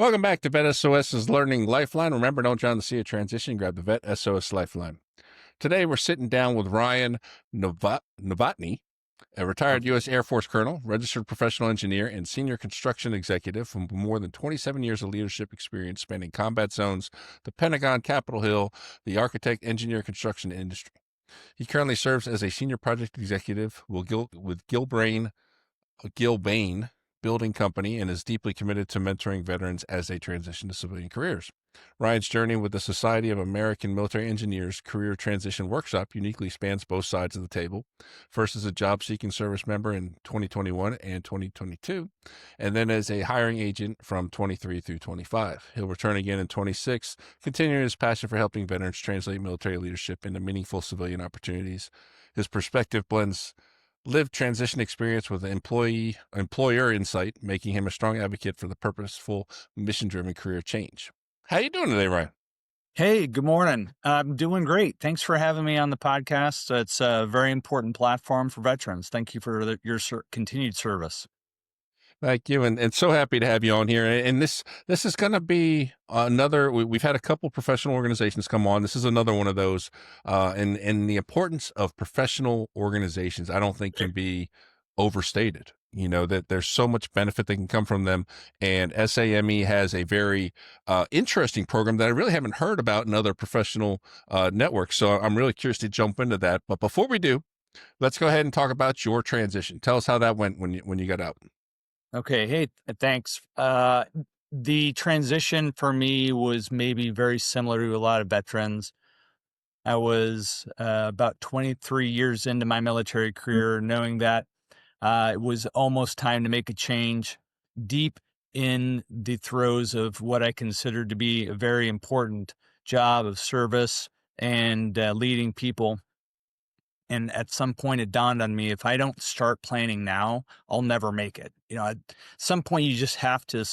Welcome back to VET S.O.S's Learning Lifeline. Remember, don't drown the sea of transition. Grab the VET S.O.S Lifeline. Today, we're sitting down with Ryan Novotny, a retired U.S. Air Force colonel, registered professional engineer, and senior construction executive with more than 27 years of leadership experience spanning combat zones, the Pentagon, Capitol Hill, the architect, engineer, construction industry. He currently serves as a senior project executive with Gilbane Building Company and is deeply committed to mentoring veterans as they transition to civilian careers. Ryan's journey with the Society of American Military Engineers Career Transition Workshop uniquely spans both sides of the table. First as a job-seeking service member in 2021 and 2022, and then as a hiring agent from 23 through 25. He'll return again in 26, continuing his passion for helping veterans translate military leadership into meaningful civilian opportunities. His perspective blends lived transition experience with employer insight, making him a strong advocate for the purposeful, mission-driven career change. How you doing today, Ryan? Hey, good morning. I'm doing great. Thanks for having me on the podcast. It's a very important platform for veterans. Thank you for your continued service. Thank you, and so happy to have you on here. And this is going to be another. We've had a couple professional organizations come on. This is another one of those. And the importance of professional organizations, I don't think can be overstated. You know, that there's so much benefit that can come from them. And SAME has a very interesting program that I really haven't heard about in other professional networks. So I'm really curious to jump into that. But before we do, let's go ahead and talk about your transition. Tell us how that went when you got out. Okay. Hey, thanks. The transition for me was maybe very similar to a lot of veterans. I was about 23 years into my military career, knowing that it was almost time to make a change, deep in the throes of what I considered to be a very important job of service and leading people. And at some point, it dawned on me, if I don't start planning now, I'll never make it. At some point, you just have to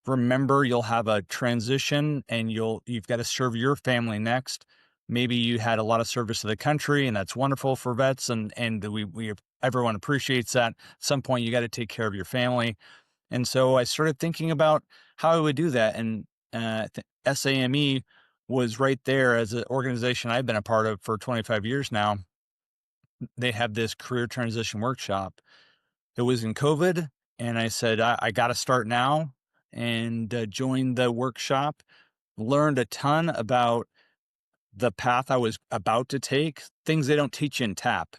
remember you'll have a transition, and you've got to serve your family next. Maybe you had a lot of service to the country, and that's wonderful for vets, and we everyone appreciates that. At some point, you got to take care of your family. And so I started thinking about how I would do that. And SAME was right there as an organization I've been a part of for 25 years now. They have this career transition workshop. It was in COVID, and I said, I got to start now, and joined the workshop, learned a ton about the path I was about to take, things they don't teach you in TAP.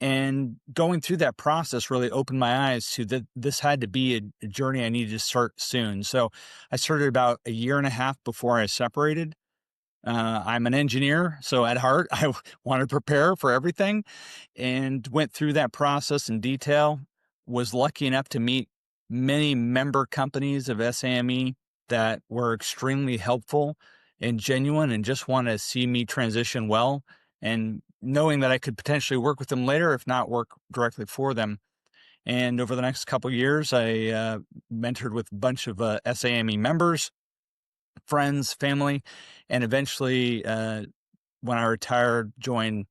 And going through that process really opened my eyes to that this had to be a journey I needed to start soon. So I started about a year and a half before I separated. I'm an engineer, so at heart, I want to prepare for everything, and went through that process in detail. Was lucky enough to meet many member companies of SAME that were extremely helpful and genuine and just want to see me transition well, and knowing that I could potentially work with them later, if not work directly for them. And over the next couple of years, I mentored with a bunch of SAME members, friends, family, and eventually, when I retired, joined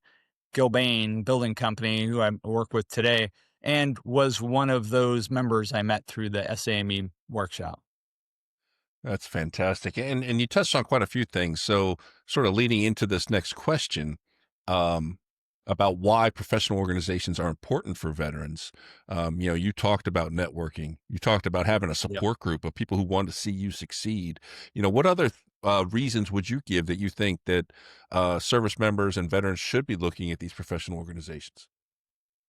Gilbane Building Company, who I work with today, and was one of those members I met through the SAME workshop. That's fantastic. And you touched on quite a few things. So sort of leading into this next question, about why professional organizations are important for veterans. You talked about networking. You talked about having a Yep. support group of people who want to see you succeed. What other reasons would you give that you think that service members and veterans should be looking at these professional organizations?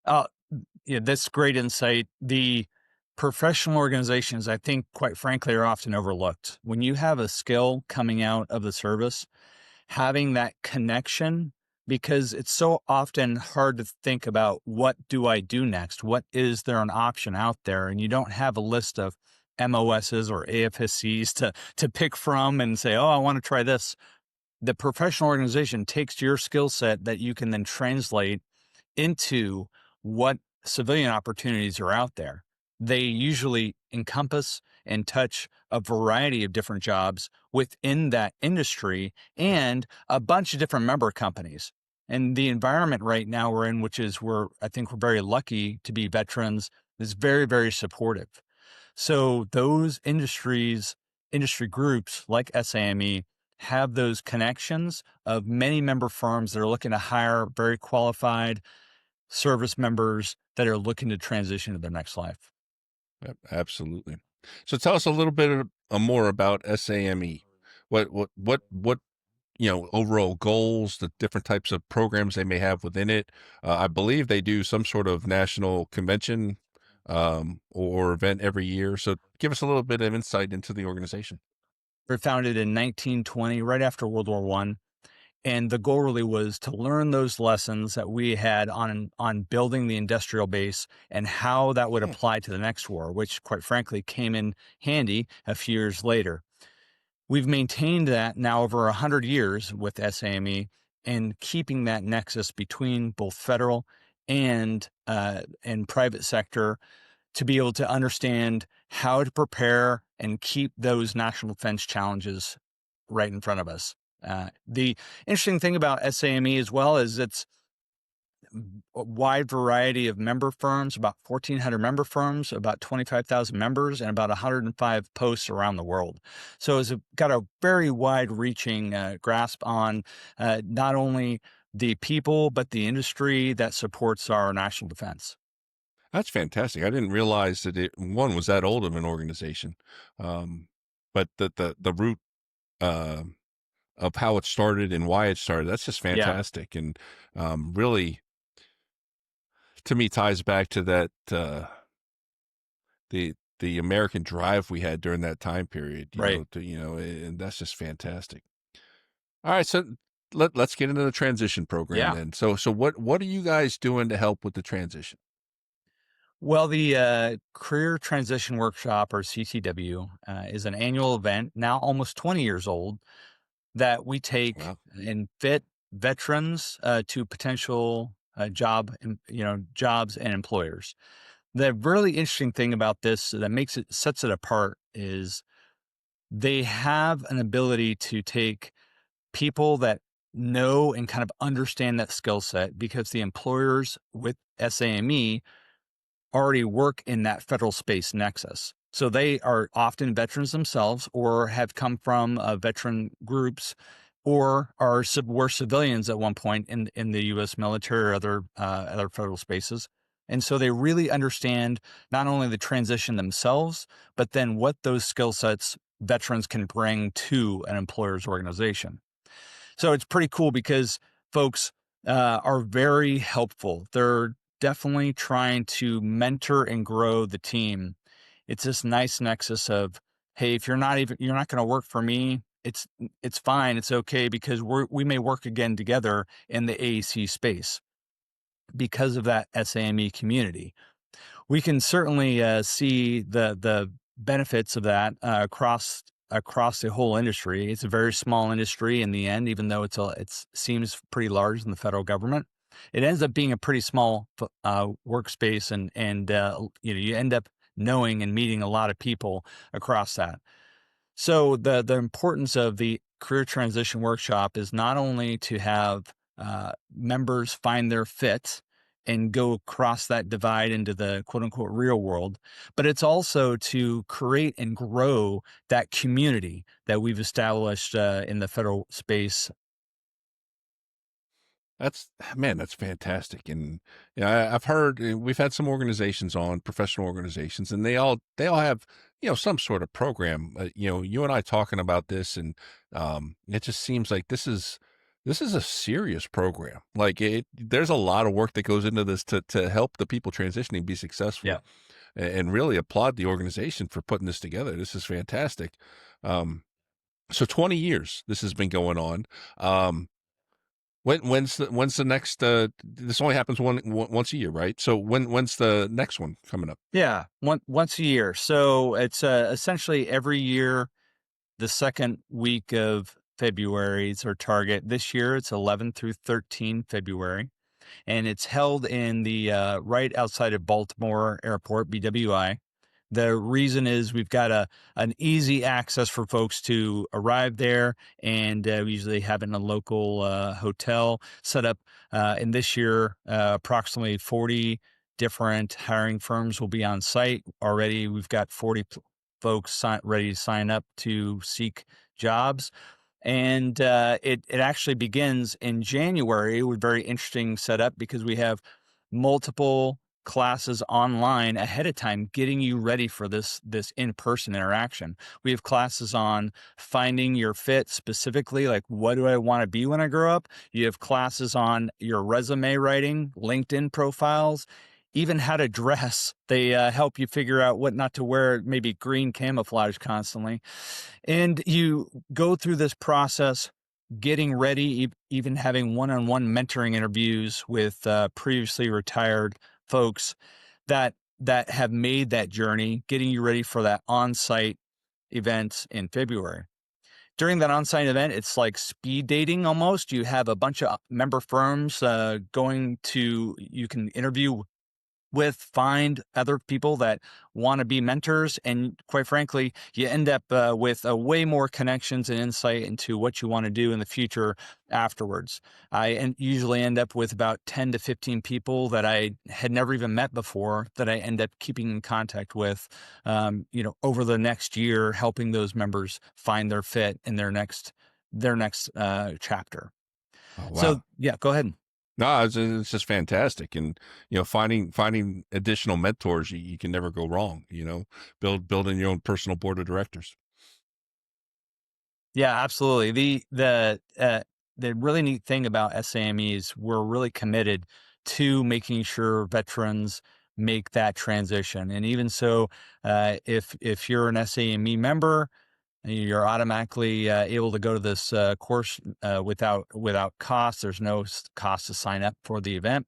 Uh, yeah, that's great insight. The professional organizations, I think, quite frankly, are often overlooked. When you have a skill coming out of the service, having that connection, because it's so often hard to think about, what do I do next? What is there an option out there? And you don't have a list of MOSs or AFSCs to pick from and say, oh, I want to try this. The professional organization takes your skill set that you can then translate into what civilian opportunities are out there. They usually encompass and touch a variety of different jobs within that industry and a bunch of different member companies. And the environment right now we're in, which is I think we're very lucky to be veterans, is very, very supportive. So those industry groups like SAME have those connections of many member firms that are looking to hire very qualified service members that are looking to transition to their next life. Yep, absolutely. So tell us a little bit more about SAME. What overall goals, the different types of programs they may have within it. I believe they do some sort of national convention or event every year. So give us a little bit of insight into the organization. They were founded in 1920, right after World War One. And the goal really was to learn those lessons that we had on building the industrial base and how that would Hmm. apply to the next war, which quite frankly came in handy a few years later. We've maintained that now over 100 years with SAME and keeping that nexus between both federal and private sector to be able to understand how to prepare and keep those national defense challenges right in front of us. The interesting thing about SAME as well is it's a wide variety of member firms, about 1,400 member firms, about 25,000 members, and about 105 posts around the world. So got a very wide reaching grasp on not only the people, but the industry that supports our national defense. That's fantastic. I didn't realize that it one was that old of an organization. Um, but the root uh, of how it started and why it started, that's just Yeah, fantastic. And really, to me, ties back to that the American drive we had during that time period, right. and that's just fantastic. All right, so let's get into the transition program Yeah. then. So what are you guys doing to help with the transition? Well, the Career Transition Workshop, or CTW, is an annual event, now almost 20 years old, that we take Wow. and fit veterans to potential jobs and employers. The really interesting thing about this that sets it apart is they have an ability to take people that know and kind of understand that skill set because the employers with SAME already work in that federal space nexus. So they are often veterans themselves or have come from veteran groups or were civilians at one point in the U.S. military or other federal spaces. And so they really understand not only the transition themselves, but then what those skill sets veterans can bring to an employer's organization. So it's pretty cool because folks are very helpful. They're definitely trying to mentor and grow the team. It's this nice nexus of, hey, if you're not going to work for me, it's fine, it's okay because we may work again together in the AEC space because of that SAME community. We can certainly see the benefits of that across the whole industry. It's a very small industry in the end, even though it seems pretty large in the federal government. It ends up being a pretty small workspace, and you end up knowing and meeting a lot of people across that. So the importance of the career transition workshop is not only to have members find their fit and go across that divide into the quote unquote real world, but it's also to create and grow that community that we've established in the federal space. That's man, that's fantastic. And I've heard we've had some organizations on, professional organizations, and they all have some sort of program. You and I talking about this, and it just seems like this is a serious program. Like there's a lot of work that goes into this to help the people transitioning be successful, Yeah. and really applaud the organization for putting this together. This is fantastic. Um, so 20 years this has been going on. When's the next? This only happens once a year, right? So when's the next one coming up? Yeah. Once a year. So it's essentially every year, the second week of February is our target. This year, it's 11 through 13 February. And it's held in the right outside of Baltimore Airport, BWI. The reason is we've got an easy access for folks to arrive there, and we usually have it in a local hotel set up. And this year, approximately different hiring firms will be on site. Already, we've got 40 folks ready to sign up to seek jobs. And it actually begins in January with very interesting setup because we have multiple classes online ahead of time getting you ready for this in-person interaction. We have classes on finding your fit, specifically like what do I want to be when I grow up. You have classes on your resume writing, LinkedIn profiles, even how to dress. They help you figure out what not to wear, maybe green camouflage constantly. And you go through this process getting ready, even having one-on-one mentoring interviews with previously retired folks that have made that journey, getting you ready for that on-site event in February. During that on-site event, it's like speed dating almost. You have a bunch of member firms you can interview with, find other people that want to be mentors. And quite frankly, you end up with way more connections and insight into what you want to do in the future afterwards. Usually end up with about 10 to 15 people that I had never even met before that I end up keeping in contact with, over the next year, helping those members find their fit in their next chapter. Oh, So wow. yeah, go ahead. No, it's just fantastic. And, finding additional mentors, you can never go wrong, building your own personal board of directors. Yeah, absolutely. The really neat thing about SAME is we're really committed to making sure veterans make that transition. And even so, if you're an SAME member, you're automatically able to go to this course without cost. There's no cost to sign up for the event.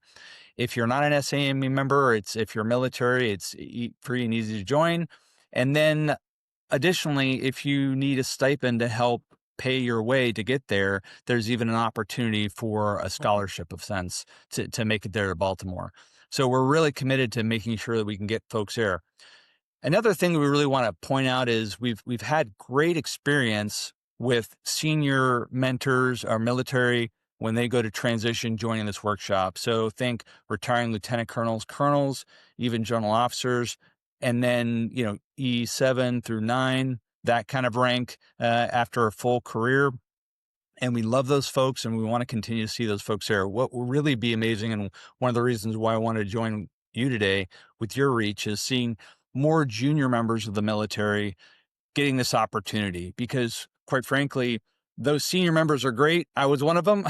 If you're not an SAME member, if you're military, it's free and easy to join. And then additionally, if you need a stipend to help pay your way to get there, there's even an opportunity for a scholarship of sense to make it there to Baltimore. So we're really committed to making sure that we can get folks there. Another thing we really want to point out is we've had great experience with senior mentors, our military, when they go to transition joining this workshop. So think retiring lieutenant colonels, even general officers, and then E7 through 9, that kind of rank after a full career. And we love those folks, and we want to continue to see those folks there. What will really be amazing, and one of the reasons why I wanted to join you today with your reach, is seeing more junior members of the military getting this opportunity, because quite frankly, those senior members are great. I was one of them.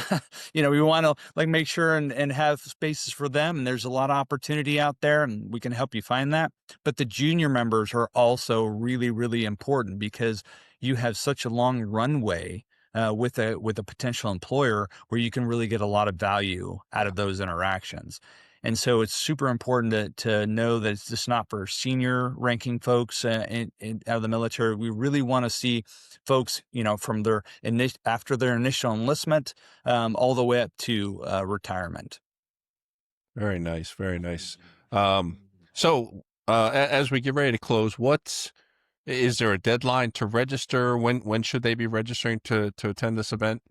We want to make sure and have spaces for them. And there's a lot of opportunity out there, and we can help you find that. But the junior members are also really, really important, because you have such a long runway with a potential employer where you can really get a lot of value out Yeah. of those interactions. And so it's super important to know that it's just not for senior ranking folks out of the military. We really want to see folks, from after their initial enlistment, all the way up to retirement. Very nice. Very nice. So, as we get ready to close, is there a deadline to register? When should they be registering to attend this event?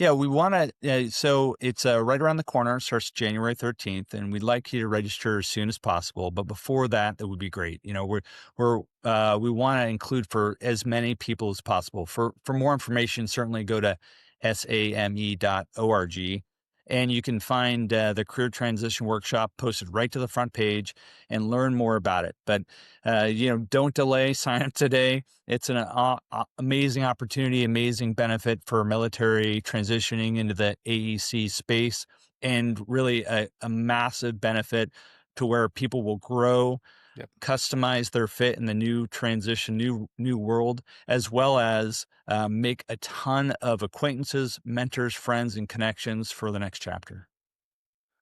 Yeah, we want to. So it's right around the corner. Starts January 13th, and we'd like you to register as soon as possible. But before that, that would be great. We want to include for as many people as possible. For more information, certainly go to same.org, and you can find the career transition workshop posted right to the front page and learn more about it. But don't delay. Sign up today. It's an amazing opportunity, amazing benefit for military transitioning into the AEC space, and really a massive benefit to where people will grow, Yep. customize their fit in the new transition, new world, as well as make a ton of acquaintances, mentors, friends, and connections for the next chapter.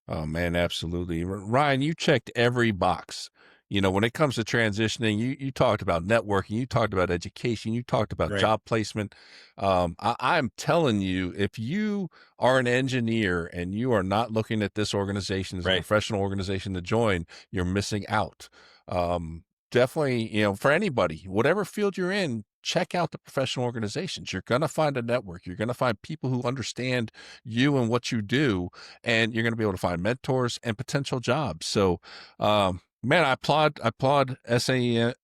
Oh man, absolutely. Ryan, you checked every box. When it comes to transitioning, you talked about networking, you talked about education, you talked about Right. job placement. I'm telling you, if you are an engineer and you are not looking at this organization as a Right. professional organization to join, you're missing out. Definitely, for anybody, whatever field you're in, check out the professional organizations. You're going to find a network. You're going to find people who understand you and what you do, and you're going to be able to find mentors and potential jobs. So, man, I applaud SAME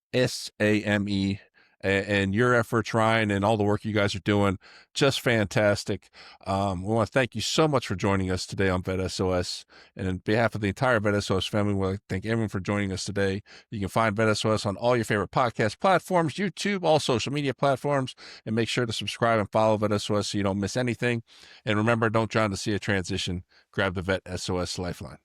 and your efforts, Ryan, and all the work you guys are doing. Just fantastic. We want to thank you so much for joining us today on VET S.O.S. And on behalf of the entire VET S.O.S. family, we want to thank everyone for joining us today. You can find VET S.O.S. on all your favorite podcast platforms, YouTube, all social media platforms, and make sure to subscribe and follow VET S.O.S. so you don't miss anything. And remember, don't drown to see a transition. Grab the VET S.O.S. Lifeline.